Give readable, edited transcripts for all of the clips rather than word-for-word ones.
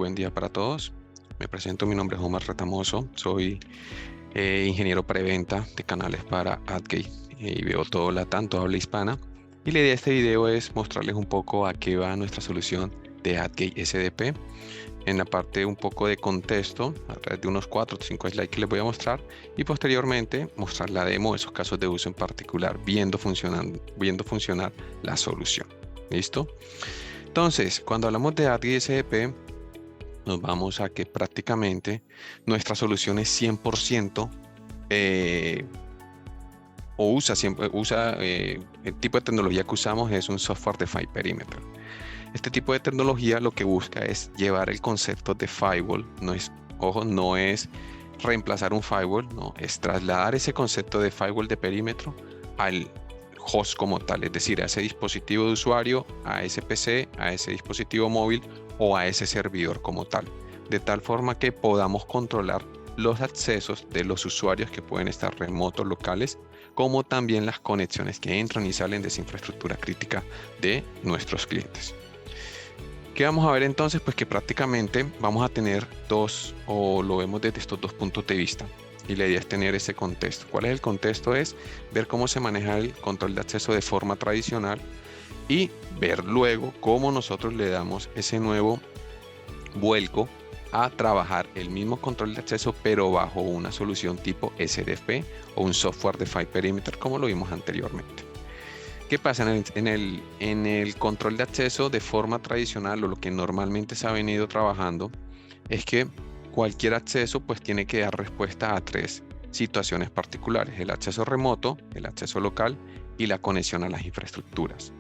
buen día para todos. Me presento, mi nombre es Omar Retamoso, soy ingeniero preventa de canales para AdGate y veo todo la tanto habla hispana. Y la idea de este video es mostrarles un poco a qué va nuestra solución de AdGate SDP. En la parte un poco de contexto, a través de unos 4 o 5 slides que les voy a mostrar, y posteriormente mostrar la demo, esos casos de uso en particular, viendo funcionar la solución. ¿Listo? Entonces, cuando hablamos de AdGate SDP, nos vamos a que prácticamente nuestra solución es 100% el tipo de tecnología que usamos es un Software Defined Perimeter. Este tipo de tecnología lo que busca es llevar el concepto de firewall, no es reemplazar un firewall, no, es trasladar ese concepto de firewall de perímetro al host como tal, es decir, a ese dispositivo de usuario, a ese PC, a ese dispositivo móvil o a ese servidor como tal, de tal forma que podamos controlar los accesos de los usuarios que pueden estar remotos locales, como también las conexiones que entran y salen de esa infraestructura crítica de nuestros clientes. ¿Qué vamos a ver entonces? Pues que prácticamente vamos a tener o lo vemos desde estos dos puntos de vista. Y la idea es tener ese contexto. ¿Cuál es el contexto? Es ver cómo se maneja el control de acceso de forma tradicional y ver luego cómo nosotros le damos ese nuevo vuelco a trabajar el mismo control de acceso, pero bajo una solución tipo SDP o un Software Defined Perimeter, como lo vimos anteriormente. ¿Qué pasa en el control de acceso de forma tradicional, o lo que normalmente se ha venido trabajando, es que cualquier acceso pues tiene que dar respuesta a 3 situaciones particulares: el acceso remoto, el acceso local y la conexión a las infraestructuras.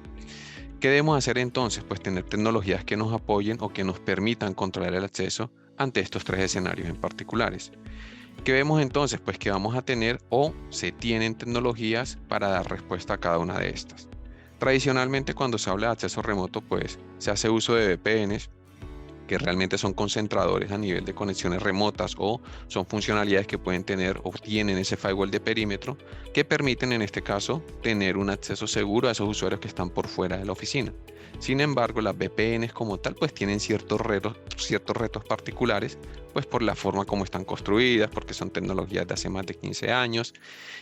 ¿Qué debemos hacer entonces? Pues tener tecnologías que nos apoyen o que nos permitan controlar el acceso ante estos 3 escenarios en particulares. ¿Qué vemos entonces? Pues que vamos a tener o se tienen tecnologías para dar respuesta a cada una de estas. Tradicionalmente, cuando se habla de acceso remoto, pues se hace uso de VPNs, que realmente son concentradores a nivel de conexiones remotas, o son funcionalidades que pueden tener o tienen ese firewall de perímetro que permiten en este caso tener un acceso seguro a esos usuarios que están por fuera de la oficina. Sin embargo, las VPNs como tal pues tienen ciertos retos particulares, pues por la forma como están construidas, porque son tecnologías de hace más de 15 años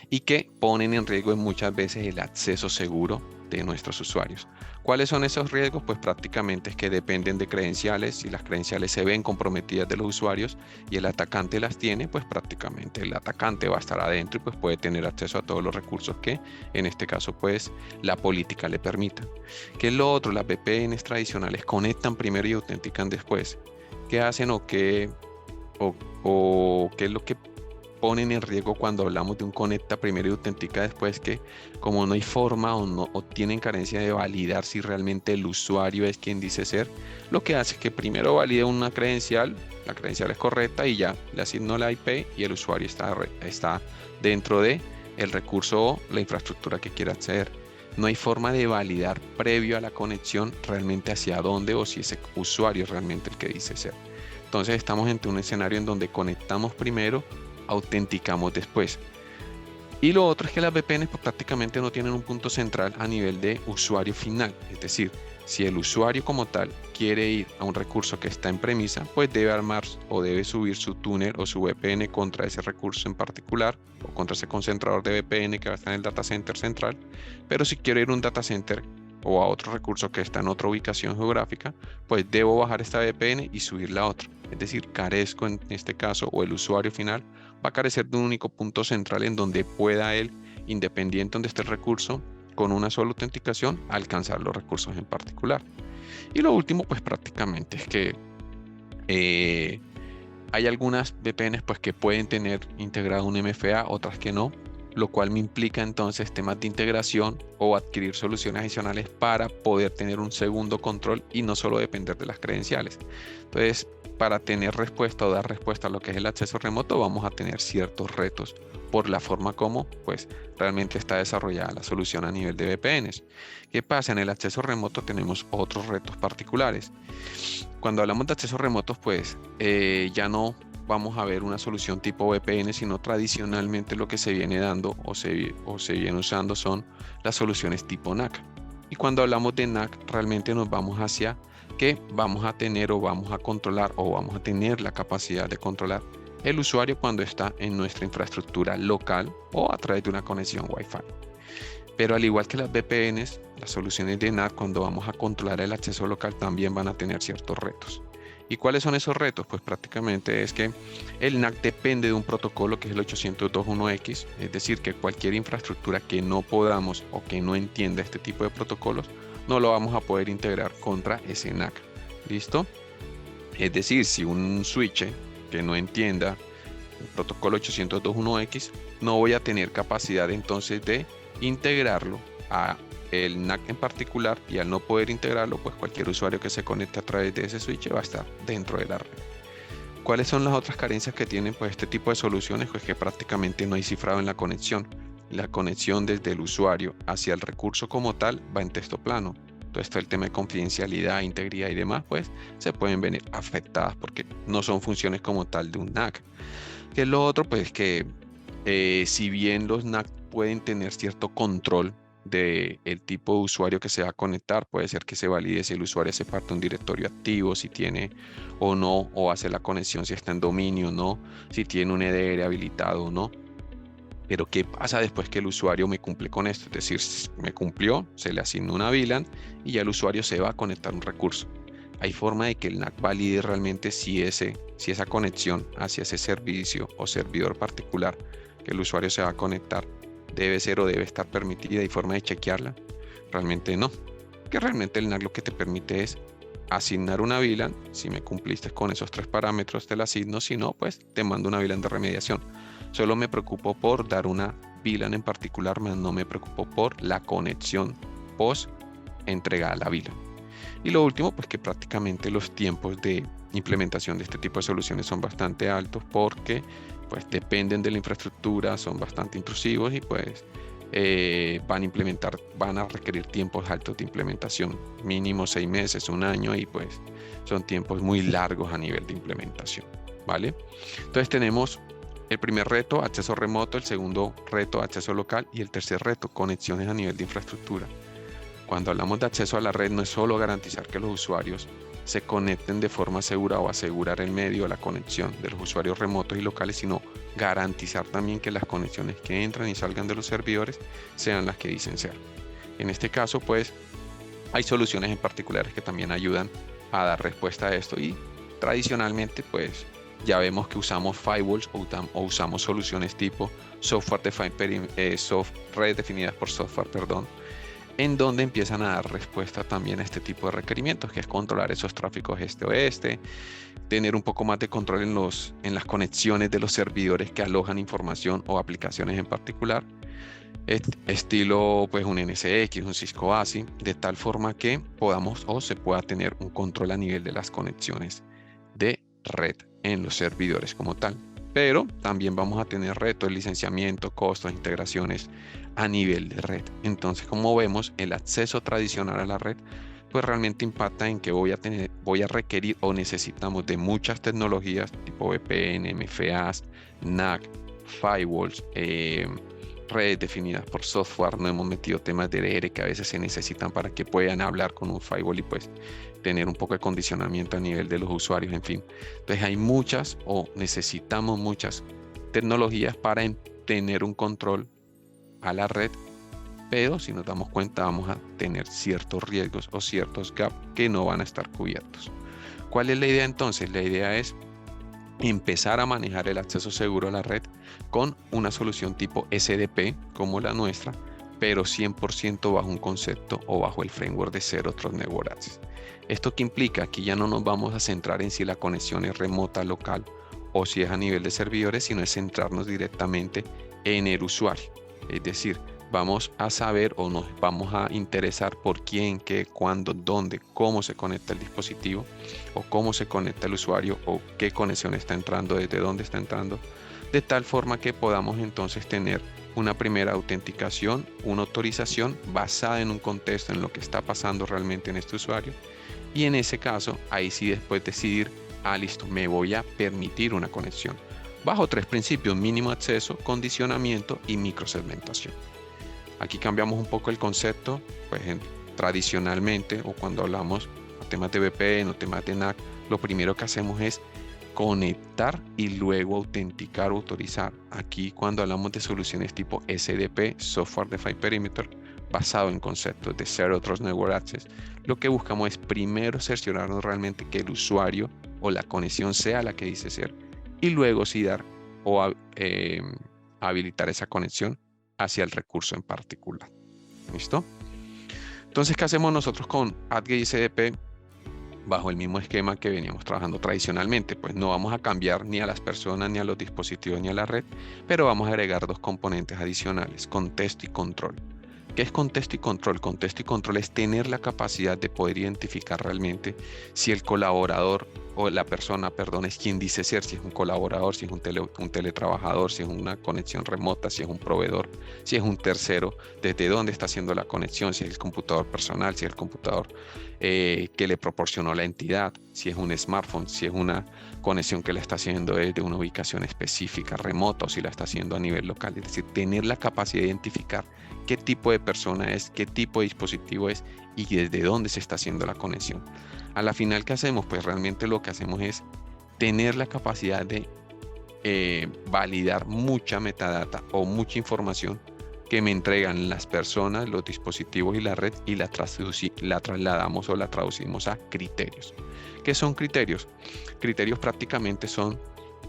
y que ponen en riesgo muchas veces el acceso seguro de nuestros usuarios. ¿Cuáles son esos riesgos? Pues prácticamente es que dependen de credenciales. Si las credenciales se ven comprometidas de los usuarios y el atacante las tiene, pues prácticamente el atacante va a estar adentro y pues puede tener acceso a todos los recursos que en este caso pues la política le permita. ¿Qué es lo otro? Las VPNs tradicionales conectan primero y autentican después. ¿Qué hacen o qué es lo que ponen en riesgo cuando hablamos de un conecta primero y autentica después? Que como no hay forma o tienen carencia de validar si realmente el usuario es quien dice ser, lo que hace es que primero valide una credencial, la credencial es correcta y ya le asignó la IP y el usuario está dentro de el recurso o la infraestructura que quiera acceder. No hay forma de validar previo a la conexión realmente hacia dónde o si ese usuario es realmente el que dice ser. Entonces estamos ante un escenario en donde conectamos primero, autenticamos después. Y lo otro es que las VPNs pues, prácticamente no tienen un punto central a nivel de usuario final. Es decir, si el usuario como tal quiere ir a un recurso que está en premisa, pues debe armar o debe subir su túnel o su VPN contra ese recurso en particular o contra ese concentrador de VPN que va a estar en el data center central. Pero si quiero ir a un data center o a otro recurso que está en otra ubicación geográfica, pues debo bajar esta VPN y subirla a otra. Es decir, carezco en este caso, o el usuario final va a carecer de un único punto central en donde pueda él, independiente donde esté el recurso, con una sola autenticación, alcanzar los recursos en particular. Y lo último, pues prácticamente es que hay algunas VPNs pues, que pueden tener integrado un MFA, otras que no, lo cual me implica entonces temas de integración o adquirir soluciones adicionales para poder tener un segundo control y no solo depender de las credenciales. Entonces, para tener respuesta o dar respuesta a lo que es el acceso remoto, vamos a tener ciertos retos por la forma como pues realmente está desarrollada la solución a nivel de VPNs. ¿Qué pasa? En el acceso remoto tenemos otros retos particulares. Cuando hablamos de accesos remotos, pues ya no vamos a ver una solución tipo VPN, sino tradicionalmente lo que se viene dando o se viene usando son las soluciones tipo NAC. Y cuando hablamos de NAC, realmente nos vamos hacia que vamos a tener o vamos a controlar o vamos a tener la capacidad de controlar el usuario cuando está en nuestra infraestructura local o a través de una conexión Wi-Fi. Pero al igual que las VPNs, las soluciones de NAC, cuando vamos a controlar el acceso local, también van a tener ciertos retos. ¿Y cuáles son esos retos? Pues prácticamente es que el NAC depende de un protocolo que es el 802.1x, es decir, que cualquier infraestructura que no podamos o que no entienda este tipo de protocolos, no lo vamos a poder integrar contra ese NAC. ¿Listo? Es decir, si un switch que no entienda el protocolo 802.1x, no voy a tener capacidad entonces de integrarlo a el NAC en particular, y al no poder integrarlo, pues cualquier usuario que se conecte a través de ese switch va a estar dentro de la red. ¿Cuáles son las otras carencias que tienen pues este tipo de soluciones? Pues que prácticamente no hay cifrado en la conexión. La conexión desde el usuario hacia el recurso como tal va en texto plano. Todo esto, el tema de confidencialidad, integridad y demás, pues se pueden ver afectadas porque no son funciones como tal de un NAC. ¿Qué es lo otro? Pues que si bien los NAC pueden tener cierto control del tipo de usuario que se va a conectar, puede ser que se valide si el usuario hace parte de un directorio activo, si tiene o no, o hace la conexión si está en dominio o no, si tiene un EDR habilitado o no. Pero ¿qué pasa después que el usuario me cumple con esto? Es decir, me cumplió, se le asigna una VLAN y ya el usuario se va a conectar a un recurso. ¿Hay forma de que el NAC valide realmente si esa conexión hacia ese servicio o servidor particular que el usuario se va a conectar debe ser o debe estar permitida? ¿Hay forma de chequearla? Realmente no. Que realmente el NAC lo que te permite es asignar una VLAN. Si me cumpliste con esos 3 parámetros, te la asigno. Si no, pues te mando una VLAN de remediación. Solo me preocupo por dar una VLAN en particular, más no me preocupo por la conexión post entregada a la VLAN. Y lo último, pues que prácticamente los tiempos de implementación de este tipo de soluciones son bastante altos porque pues dependen de la infraestructura, son bastante intrusivos y pues van a requerir tiempos altos de implementación, mínimo 6 meses, 1 año, y pues son tiempos muy largos a nivel de implementación, ¿vale? Entonces tenemos el primer reto, acceso remoto; el segundo reto, acceso local; y el tercer reto, conexiones a nivel de infraestructura. Cuando hablamos de acceso a la red, no es solo garantizar que los usuarios se conecten de forma segura o asegurar el medio, la conexión de los usuarios remotos y locales, sino garantizar también que las conexiones que entran y salgan de los servidores sean las que dicen ser. En este caso, pues, hay soluciones en particulares que también ayudan a dar respuesta a esto, y tradicionalmente, pues, ya vemos que usamos firewalls o usamos soluciones tipo redes definidas por software, en donde empiezan a dar respuesta también a este tipo de requerimientos, que es controlar esos tráficos este-oeste, tener un poco más de control en las conexiones de los servidores que alojan información o aplicaciones en particular, estilo pues un NSX, un Cisco ASI, de tal forma que podamos o se pueda tener un control a nivel de las conexiones de red en los servidores como tal. Pero también vamos a tener retos de licenciamiento, costos, integraciones a nivel de red. Entonces, como vemos, el acceso tradicional a la red pues realmente impacta en que voy a requerir o necesitamos de muchas tecnologías tipo VPN, MFAs, NAC, firewalls, redes definidas por software. No hemos metido temas de EDR que a veces se necesitan para que puedan hablar con un firewall y pues tener un poco de condicionamiento a nivel de los usuarios, en fin. Entonces hay muchas o necesitamos muchas tecnologías para tener un control a la red, pero si nos damos cuenta vamos a tener ciertos riesgos o ciertos gaps que no van a estar cubiertos. ¿Cuál es la idea entonces? La idea es empezar a manejar el acceso seguro a la red con una solución tipo SDP como la nuestra, pero 100% bajo un concepto o bajo el framework de Zero Trust Network Access. ¿Esto qué implica? Aquí ya no nos vamos a centrar en si la conexión es remota, local o si es a nivel de servidores, sino es centrarnos directamente en el usuario. Es decir, vamos a saber o nos vamos a interesar por quién, qué, cuándo, dónde, cómo se conecta el dispositivo o cómo se conecta el usuario o qué conexión está entrando, desde dónde está entrando, de tal forma que podamos entonces tener una primera autenticación, una autorización basada en un contexto, en lo que está pasando realmente en este usuario, y en ese caso, ahí sí después decidir, listo, me voy a permitir una conexión bajo 3 principios: mínimo acceso, condicionamiento y microsegmentación. Aquí cambiamos un poco el concepto, pues Tradicionalmente, o cuando hablamos de temas de VPN o temas de NAC, lo primero que hacemos es conectar y luego autenticar o autorizar. Aquí cuando hablamos de soluciones tipo SDP, Software Defined Perimeter, basado en conceptos de Zero Trust Network Access, lo que buscamos es primero cerciorarnos realmente que el usuario o la conexión sea la que dice ser, y luego sí dar o habilitar esa conexión hacia el recurso en particular. ¿Listo? Entonces, ¿qué hacemos nosotros con AdGate y SDP? Bajo el mismo esquema que veníamos trabajando tradicionalmente, pues no vamos a cambiar ni a las personas, ni a los dispositivos, ni a la red, pero vamos a agregar dos componentes adicionales, contexto y control. ¿Qué es contexto y control? Contexto y control es tener la capacidad de poder identificar realmente si el colaborador o la persona, perdón, es quien dice ser, si es un colaborador, si es un teletrabajador, si es una conexión remota, si es un proveedor, si es un tercero, desde dónde está haciendo la conexión, si es el computador personal, si es el computador que le proporcionó la entidad, si es un smartphone, si es una conexión que le está haciendo desde una ubicación específica, remota, o si la está haciendo a nivel local. Es decir, tener la capacidad de identificar qué tipo de persona es, qué tipo de dispositivo es y desde dónde se está haciendo la conexión. A la final, ¿qué hacemos? Pues realmente lo que hacemos es tener la capacidad de validar mucha metadata o mucha información que me entregan las personas, los dispositivos y la red, y la trasladamos o la traducimos a criterios. ¿Qué son criterios? Criterios prácticamente son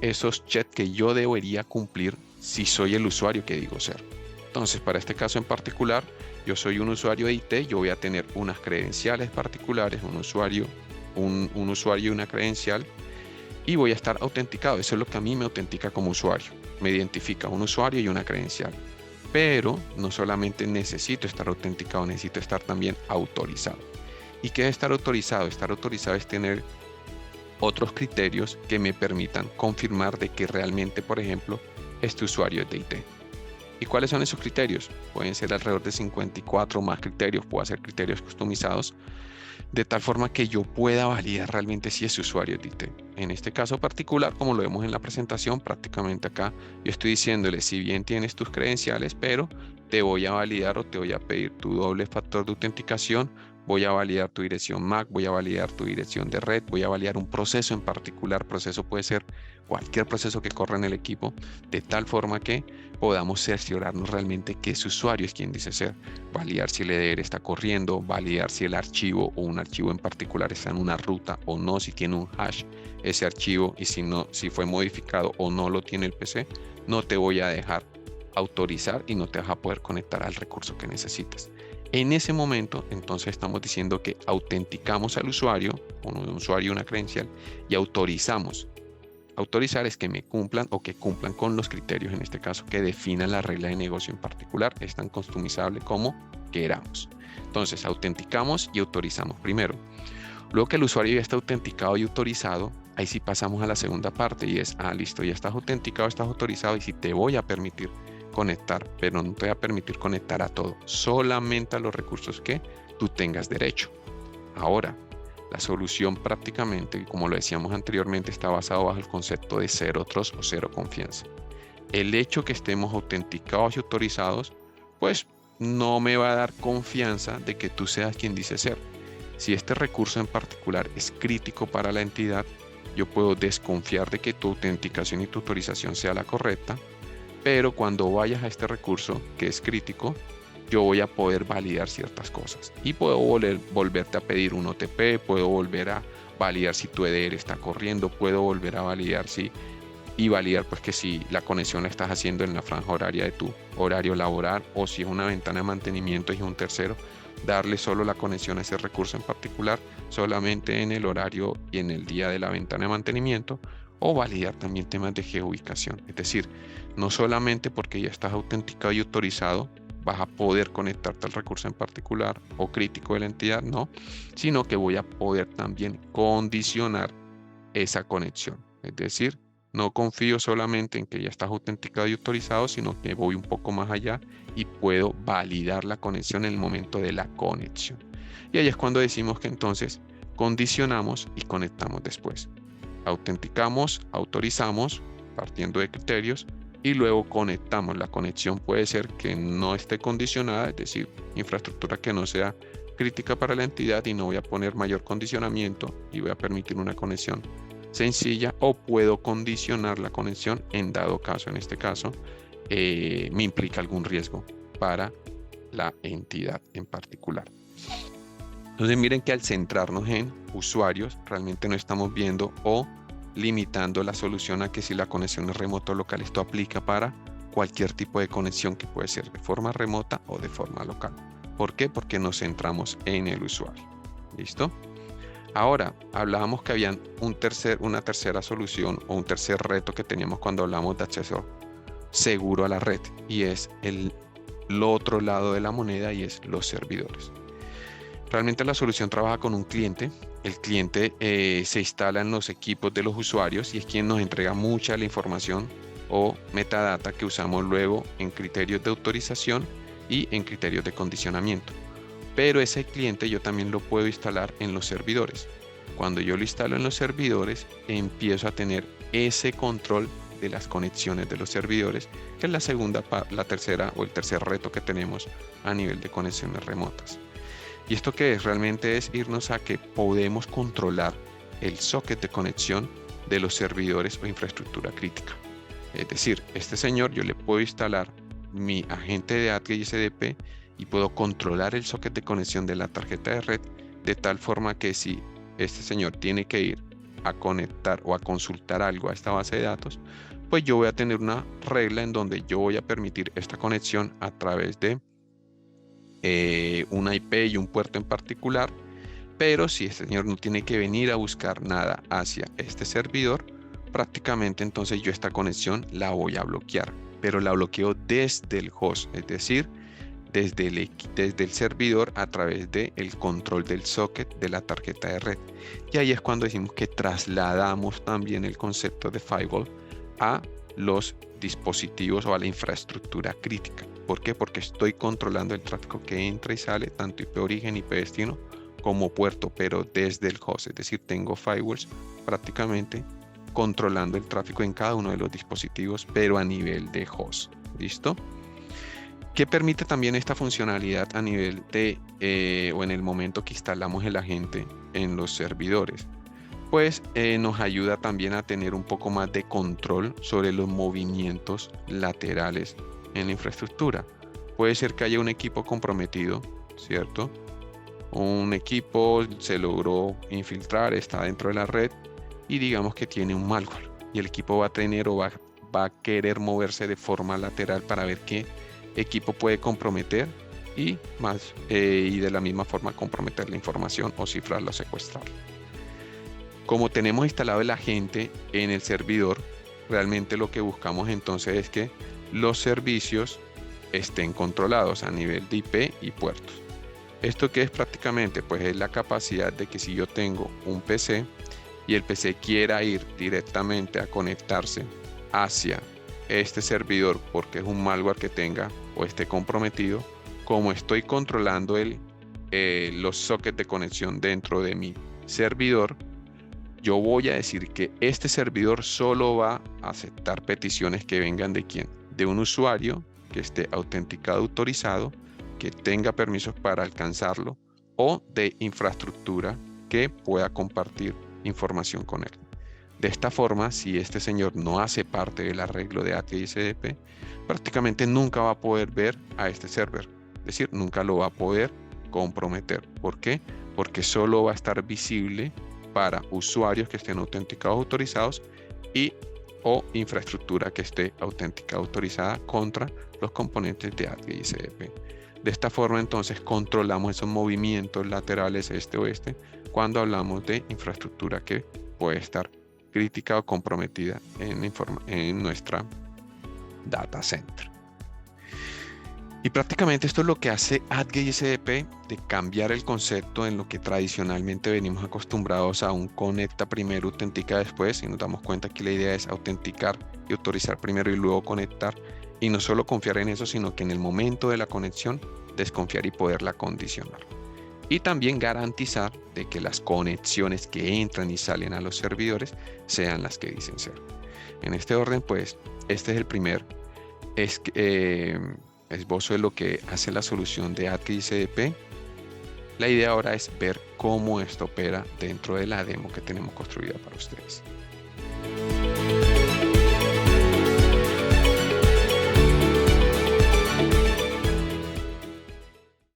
esos checks que yo debería cumplir si soy el usuario que digo ser. Entonces, para este caso en particular, yo soy un usuario de IT, yo voy a tener unas credenciales particulares, un usuario y una credencial, y voy a estar autenticado. Eso es lo que a mí me autentica como usuario. Me identifica un usuario y una credencial. Pero no solamente necesito estar autenticado, necesito estar también autorizado. ¿Y qué es estar autorizado? Estar autorizado es tener otros criterios que me permitan confirmar de que realmente, por ejemplo, este usuario es de IT. ¿Y cuáles son esos criterios? Pueden ser alrededor de 54 más criterios, puedo hacer criterios customizados, de tal forma que yo pueda validar realmente si ese usuario es de IT. En este caso particular, como lo vemos en la presentación, prácticamente acá yo estoy diciéndole, si bien tienes tus credenciales, pero te voy a validar o te voy a pedir tu doble factor de autenticación, voy a validar tu dirección MAC, voy a validar tu dirección de red, voy a validar un proceso en particular. Proceso puede ser cualquier proceso que corra en el equipo, de tal forma que podamos cerciorarnos realmente que ese usuario es quien dice ser, validar si el EDR está corriendo, validar si el archivo o un archivo en particular está en una ruta o no, si tiene un hash ese archivo, y si no, si fue modificado o no lo tiene el PC, no te voy a dejar autorizar y no te vas a poder conectar al recurso que necesitas. En ese momento, entonces estamos diciendo que autenticamos al usuario, con un usuario y una credencial, y autorizamos. Autorizar es que me cumplan o que cumplan con los criterios, en este caso, que definan la regla de negocio en particular. Es tan customizable como queramos. Entonces, autenticamos y autorizamos primero. Luego que el usuario ya está autenticado y autorizado, ahí sí pasamos a la segunda parte y es, listo, ya estás autenticado, estás autorizado y sí te voy a permitir conectar, pero no te voy a permitir conectar a todo, solamente a los recursos que tú tengas derecho. Ahora, la solución prácticamente, como lo decíamos anteriormente, está basado bajo el concepto de Zero Trust o cero confianza. El hecho que estemos autenticados y autorizados, pues no me va a dar confianza de que tú seas quien dice ser. Si este recurso en particular es crítico para la entidad, yo puedo desconfiar de que tu autenticación y tu autorización sea la correcta, pero cuando vayas a este recurso que es crítico, yo voy a poder validar ciertas cosas y puedo volverte a pedir un OTP, puedo volver a validar si tu EDR está corriendo, puedo volver a validar pues que si la conexión la estás haciendo en la franja horaria de tu horario laboral, o si es una ventana de mantenimiento y es un tercero, darle solo la conexión a ese recurso en particular solamente en el horario y en el día de la ventana de mantenimiento, o validar también temas de geoubicación. Es decir, no solamente porque ya estás autenticado y autorizado vas a poder conectarte al recurso en particular o crítico de la entidad, no, sino que voy a poder también condicionar esa conexión. Es decir, no confío solamente en que ya estás autenticado y autorizado, sino que voy un poco más allá y puedo validar la conexión en el momento de la conexión. Y ahí es cuando decimos que entonces condicionamos y conectamos después. Autenticamos, autorizamos, partiendo de criterios, y luego conectamos. La conexión puede ser que no esté condicionada, es decir, infraestructura que no sea crítica para la entidad y no voy a poner mayor condicionamiento y voy a permitir una conexión sencilla, o puedo condicionar la conexión en dado caso, en este caso, me implica algún riesgo para la entidad en particular. Entonces miren que al centrarnos en usuarios, realmente no estamos viendo o limitando la solución a que si la conexión es remoto local, esto aplica para cualquier tipo de conexión que puede ser de forma remota o de forma local. ¿Por qué? Porque nos centramos en el usuario. ¿Listo? Ahora, hablábamos que había una tercera solución o un tercer reto que teníamos cuando hablamos de acceso seguro a la red, y es el otro lado de la moneda, y es los servidores. Realmente la solución trabaja con un cliente. El cliente se instala en los equipos de los usuarios y es quien nos entrega mucha de la información o metadata que usamos luego en criterios de autorización y en criterios de condicionamiento. Pero ese cliente yo también lo puedo instalar en los servidores. Cuando yo lo instalo en los servidores, empiezo a tener ese control de las conexiones de los servidores, que es la tercera o el tercer reto que tenemos a nivel de conexiones remotas. ¿Y esto qué es? Realmente es irnos a que podemos controlar el socket de conexión de los servidores o infraestructura crítica. Es decir, este señor yo le puedo instalar mi agente de ATG y SDP y puedo controlar el socket de conexión de la tarjeta de red de tal forma que si este señor tiene que ir a conectar o a consultar algo a esta base de datos, pues yo voy a tener una regla en donde yo voy a permitir esta conexión a través de una IP y un puerto en particular. Pero si este señor no tiene que venir a buscar nada hacia este servidor, prácticamente entonces yo esta conexión la voy a bloquear, pero la bloqueo desde el host, es decir, desde el servidor a través del control del socket de la tarjeta de red. Y ahí es cuando decimos que trasladamos también el concepto de firewall a los dispositivos o a la infraestructura crítica. ¿Por qué? Porque estoy controlando el tráfico que entra y sale, tanto IP origen, IP destino, como puerto, pero desde el host. Es decir, tengo firewalls prácticamente controlando el tráfico en cada uno de los dispositivos, pero a nivel de host. ¿Listo? ¿Qué permite también esta funcionalidad a nivel de o en el momento que instalamos el agente en los servidores? Pues nos ayuda también a tener un poco más de control sobre los movimientos laterales en la infraestructura. Puede ser que haya un equipo comprometido, ¿cierto? Un equipo se logró infiltrar, está dentro de la red y digamos que tiene un malware y el equipo va a tener o va a querer moverse de forma lateral para ver qué equipo puede comprometer y de la misma forma comprometer la información o cifrarla o secuestrarla. Como tenemos instalado el agente en el servidor, realmente lo que buscamos entonces es que los servicios estén controlados a nivel de IP y puertos. ¿Esto qué es prácticamente? Pues es la capacidad de que si yo tengo un PC y el PC quiera ir directamente a conectarse hacia este servidor porque es un malware que tenga o esté comprometido, como estoy controlando los sockets de conexión dentro de mi servidor, yo voy a decir que este servidor solo va a aceptar peticiones que vengan de quién, de un usuario que esté autenticado, autorizado, que tenga permisos para alcanzarlo o de infraestructura que pueda compartir información con él. De esta forma, si este señor no hace parte del arreglo de ATG y SDP, prácticamente nunca va a poder ver a este server. Es decir, nunca lo va a poder comprometer. ¿Por qué? Porque solo va a estar visible para usuarios que estén autenticados, autorizados y o infraestructura que esté autenticada, autorizada contra los componentes de ATG y SDP. De esta forma, entonces, controlamos esos movimientos laterales este-oeste cuando hablamos de infraestructura que puede estar crítica o comprometida en nuestra data center. Y prácticamente esto es lo que hace ATG y SDP, de cambiar el concepto en lo que tradicionalmente venimos acostumbrados a un conecta primero, autentica después, y nos damos cuenta que la idea es autenticar y autorizar primero y luego conectar, y no solo confiar en eso, sino que en el momento de la conexión desconfiar y poderla condicionar. Y también garantizar de que las conexiones que entran y salen a los servidores sean las que dicen ser. En este orden, pues, este es el primer esbozo de lo que hace la solución de ATG y SDP. La idea ahora es ver cómo esto opera dentro de la demo que tenemos construida para ustedes.